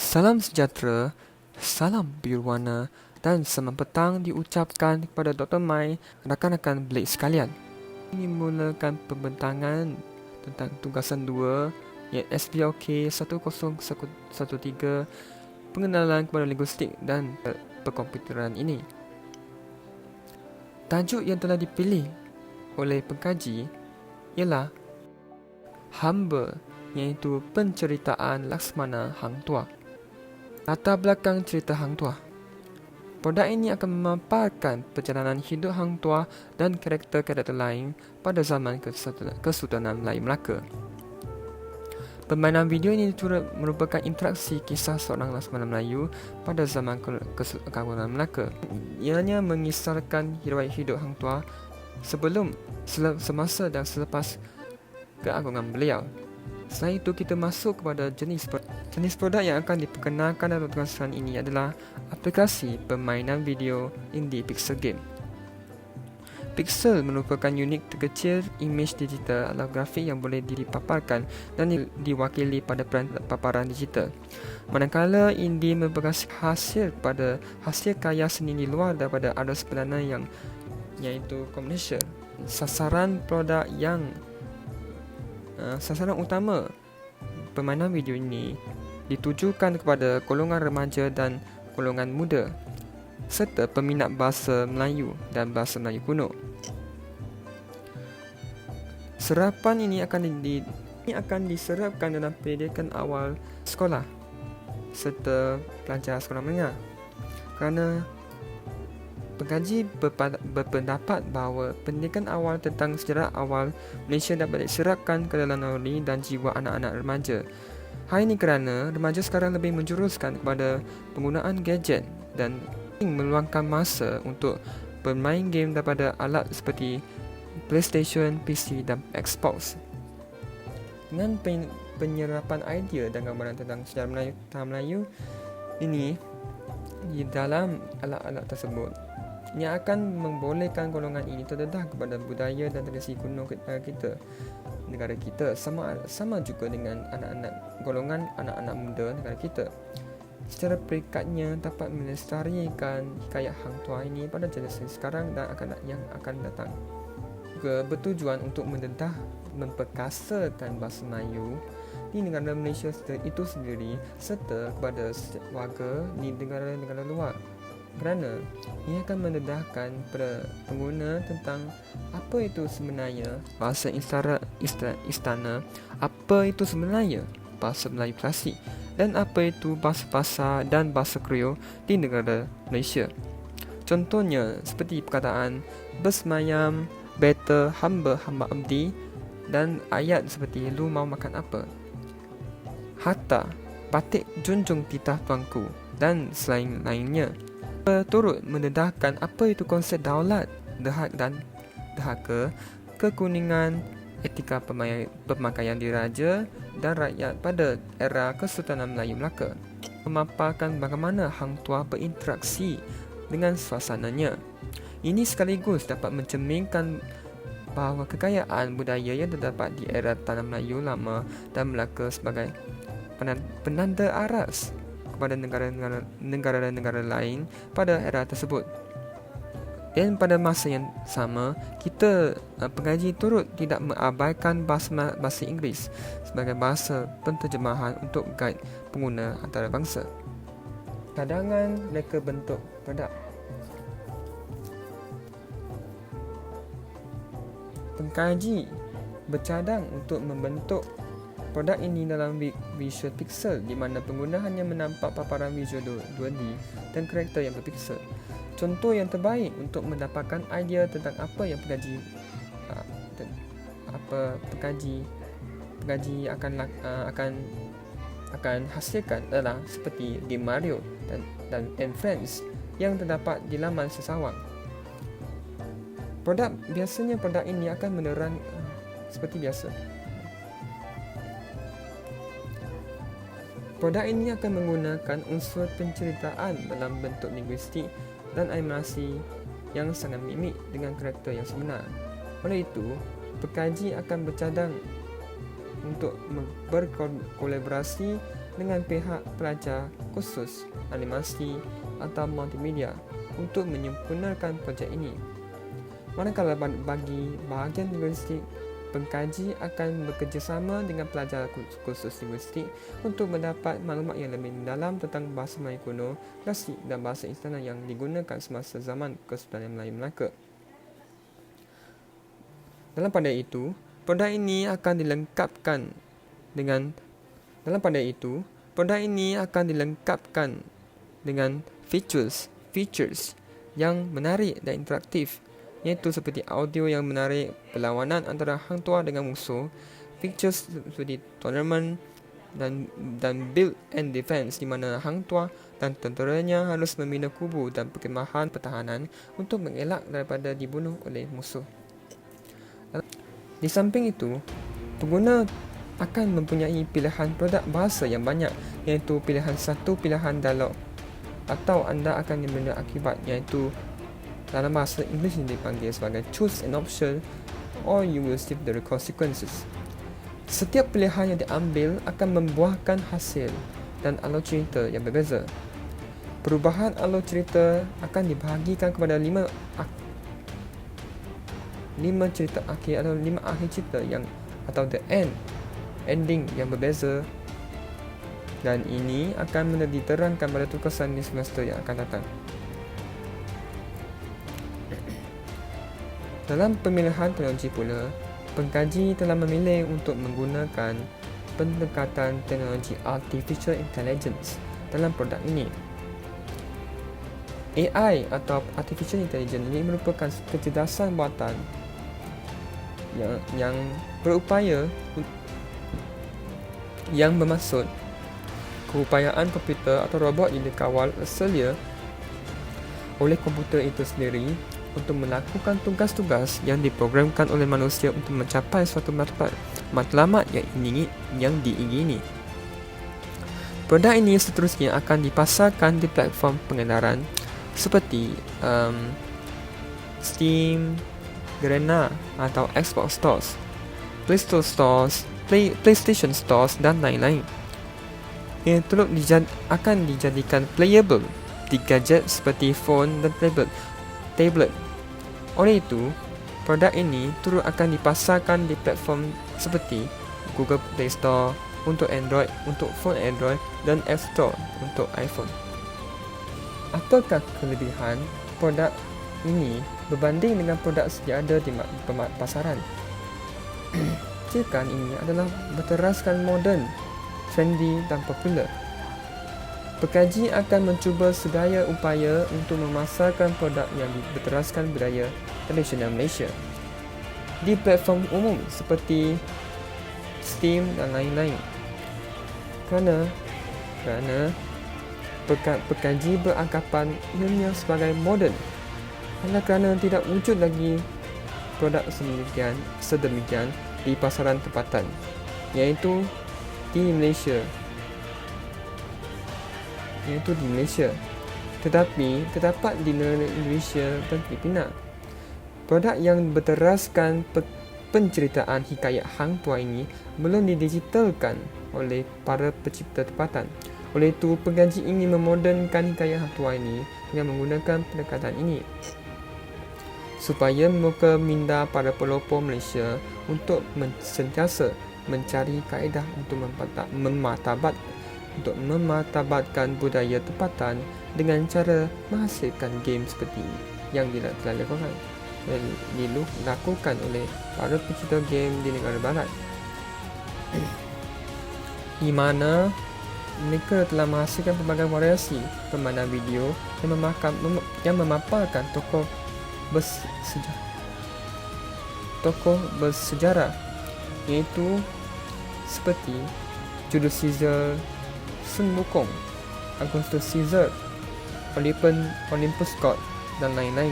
Salam sejahtera, salam biru warna dan selamat petang diucapkan kepada Dr. Mai, rakan-rakan Blake sekalian. Ini mulakan pembentangan tentang tugasan 2 iaitu SPOK 1013 pengenalan kepada linguistik dan perkomputeran ini. Tajuk yang telah dipilih oleh pengkaji ialah Hamba, iaitu penceritaan Laksmana Hang Tuah. Latar belakang cerita Hang Tuah. Produk ini akan memaparkan perjalanan hidup Hang Tuah dan karakter-karakter lain pada zaman Kesultanan Melayu Melaka. Permainan video ini turut merupakan interaksi kisah seorang Laksamana Melayu pada zaman Kesultanan Melaka. Ianya mengisarkan riwayat hidup Hang Tuah sebelum, semasa dan selepas keagungan beliau. Selain itu, kita masuk kepada jenis produk yang akan diperkenalkan dalam tugasan ini adalah aplikasi permainan video indie pixel game. Pixel merupakan unit terkecil imej digital atau grafik yang boleh dipaparkan dan diwakili pada paparan digital. Manakala indie merupakan hasil karya seni di luar daripada arus perdana iaitu komersial. Sasaran utama permainan video ini ditujukan kepada golongan remaja dan golongan muda serta peminat bahasa Melayu dan bahasa Melayu kuno. Serapan ini akan diserapkan dalam pendidikan awal sekolah serta pelajar sekolah menengah, kerana pengkaji berpendapat bahawa pendidikan awal tentang sejarah awal Malaysia dapat diserapkan ke dalam naluri dan jiwa anak-anak remaja. Hal ini kerana remaja sekarang lebih menjuruskan kepada penggunaan gadget dan meluangkan masa untuk bermain game daripada alat seperti PlayStation, PC dan Xbox. Dengan penyerapan idea dan gambaran tentang sejarah Melayu ini di dalam alat-alat tersebut, yang akan membolehkan golongan ini terdedah kepada budaya dan tradisi kuno negara kita sama juga dengan golongan anak-anak muda negara kita. Secara perikatnya dapat melestarikan hikayat Hang Tuah ini pada generasi sekarang dan yang akan datang. Juga bertujuan untuk memperkasakan bahasa Melayu di negara Malaysia itu sendiri serta kepada warga di negara-negara luar, kerana ia akan mendedahkan pengguna tentang apa itu sebenarnya bahasa istana, apa itu sebenarnya bahasa Melayu klasik dan apa itu bahasa dan bahasa Kreo di negara Malaysia. Contohnya seperti perkataan bersemayam, beta, hamba abdi, dan ayat seperti lu mau makan apa, hatta, batik junjung titah tuanku dan selain lainnya. Turut mendedahkan apa itu konsep daulat, dahak dan dahaka, kekuningan, etika pemakaian diraja dan rakyat pada era Kesultanan Melayu Melaka. Memaparkan bagaimana Hang Tuah berinteraksi dengan suasananya. Ini sekaligus dapat mencerminkan bahawa kekayaan budaya yang terdapat di era Tanah Melayu Lama dan Melaka sebagai penanda aras kepada negara-negara lain pada era tersebut. Dan pada masa yang sama, kita pengkaji turut tidak mengabaikan bahasa Inggeris sebagai bahasa penterjemahan untuk guide pengguna antarabangsa. Cadangan reka bentuk produk. Pengkaji bercadang untuk membentuk produk ini dalam visual pixel, di mana pengguna hanya menampak paparan visual 2D dan karakter yang berpixel. Contoh yang terbaik untuk mendapatkan idea tentang apa yang pengkaji akan hasilkan adalah seperti game Mario dan Friends yang terdapat di laman sesawang. Biasanya produk ini akan menerang seperti biasa. Produk ini akan menggunakan unsur penceritaan dalam bentuk linguistik dan animasi yang sangat mimik dengan karakter yang sebenar. Oleh itu, pengkaji akan bercadang untuk berkolaborasi dengan pihak pelajar khusus animasi atau multimedia untuk menyempurnakan projek ini. Manakala bagi bahagian linguistik, pengkaji akan bekerjasama dengan pelajar khusus linguistik untuk mendapat maklumat yang lebih mendalam tentang bahasa Melayu kuno, klasik dan bahasa istana yang digunakan semasa zaman Kesultanan Melayu Melaka. Dalam pada itu, produk ini akan dilengkapkan dengan features yang menarik dan interaktif, iaitu seperti audio yang menarik, perlawanan antara hang tuah dengan musuh, features seperti tournament dan build and defense, di mana hang tuah dan tenteranya harus membina kubu dan perkemahan pertahanan untuk mengelak daripada dibunuh oleh musuh. Di samping itu, pengguna akan mempunyai pilihan produk bahasa yang banyak, iaitu pilihan dialog, atau anda akan membina akibat, iaitu dalam bahasa Inggeris dipanggil sebagai choose an option or you will receive the consequences. Setiap pilihan yang diambil akan membuahkan hasil dan alur cerita yang berbeza. Perubahan alur cerita akan dibahagikan kepada 5 cerita akhir atau 5 akhir cerita atau the ending yang berbeza, dan ini akan diterangkan pada tugasan di semester yang akan datang. Dalam pemilihan teknologi pula, pengkaji telah memilih untuk menggunakan pendekatan teknologi Artificial Intelligence dalam produk ini. AI atau Artificial Intelligence ini merupakan kecerdasan buatan yang berupaya yang bermaksud keupayaan komputer atau robot yang dikawal asalnya oleh komputer itu sendiri untuk melakukan tugas-tugas yang diprogramkan oleh manusia untuk mencapai suatu matlamat yang diingini. Produk ini seterusnya akan dipasarkan di platform pengedaran seperti Steam, Garena atau Xbox Stores, PlayStation Stores dan lain-lain. Ia turut akan dijadikan playable di gadget seperti phone dan tablet. Oleh itu, produk ini turut akan dipasarkan di platform seperti Google Play Store untuk Android, untuk phone Android, dan App Store untuk iPhone. Apakah kelebihan produk ini berbanding dengan produk sedia ada di pasaran? Cikan ini adalah berteraskan moden, trendy dan popular. Pekaji akan mencuba segala upaya untuk memasarkan produk yang berteraskan budaya tradisional Malaysia di platform umum seperti Steam dan lain-lain. Kerana pekaji beranggapan ianya sebagai moden, kerana tidak wujud lagi produk sedemikian di pasaran tempatan, iaitu di Malaysia, tetapi terdapat di negara Indonesia dan Filipina. Produk yang berteraskan penceritaan hikayat hang tuah ini belum didigitalkan oleh para pencipta tempatan. Oleh itu, pengkaji ingin memodernkan hikayat hang tuah ini dengan menggunakan pendekatan ini supaya membuka minda para pelopor Malaysia untuk sentiasa mencari kaedah untuk mematabatkan budaya tempatan dengan cara menghasilkan game seperti yang telah dilakukan oleh para pencipta game di negara barat, di mana mereka telah menghasilkan pelbagai variasi permainan video yang memaparkan tokoh bersejarah, iaitu seperti Julius Caesar, Sun Wukong, Augustus Caesar, Olympus God dan lain-lain.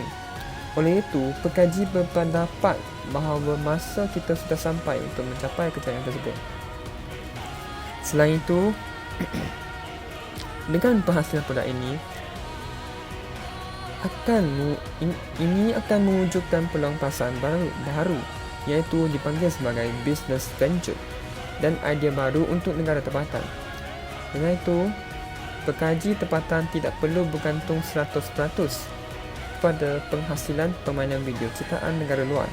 Oleh itu, pekaji berpendapat bahawa masa kita sudah sampai untuk mencapai kejayaan tersebut. Selain itu, dengan penghasilan produk ini akan mewujudkan peluang pasar baru, iaitu dipanggil sebagai business venture dan idea baru untuk negara tempatan. Dengan itu, pekaji tempatan tidak perlu bergantung 100% pada penghasilan permainan video ciptaan negara luar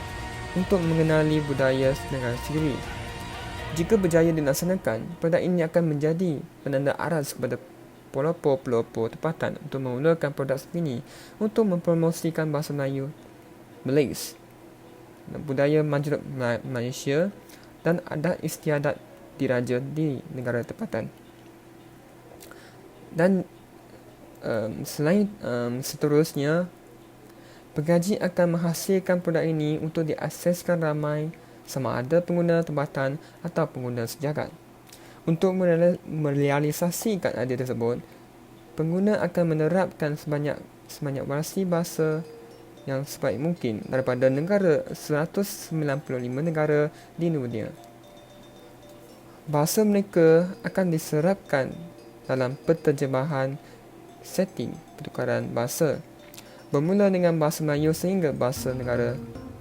untuk mengenali budaya negara sendiri. Jika berjaya dilaksanakan, produk ini akan menjadi penanda aras kepada pelopor-pelopor tempatan untuk memulakan produk ini untuk mempromosikan bahasa Melayu, Malaysia, budaya majmuk Malaysia dan adat istiadat diraja di negara tempatan. Dan seterusnya, pengkaji akan menghasilkan produk ini untuk diakseskan ramai sama ada pengguna tempatan atau pengguna sejagat. Untuk merealisasikan idea tersebut, pengguna akan menerapkan sebanyak variasi bahasa yang sebaik mungkin daripada 195 negara di dunia. Bahasa mereka akan diserapkan dalam penterjemahan setting pertukaran bahasa bermula dengan bahasa Melayu sehingga bahasa negara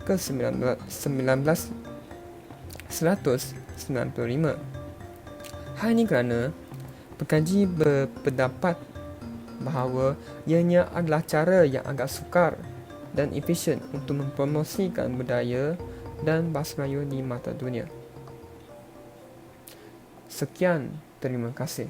ke-1995. Hal ini kerana pengkaji berpendapat bahawa ianya adalah cara yang agak sukar dan efisien untuk mempromosikan budaya dan bahasa Melayu di mata dunia. Sekian, terima kasih.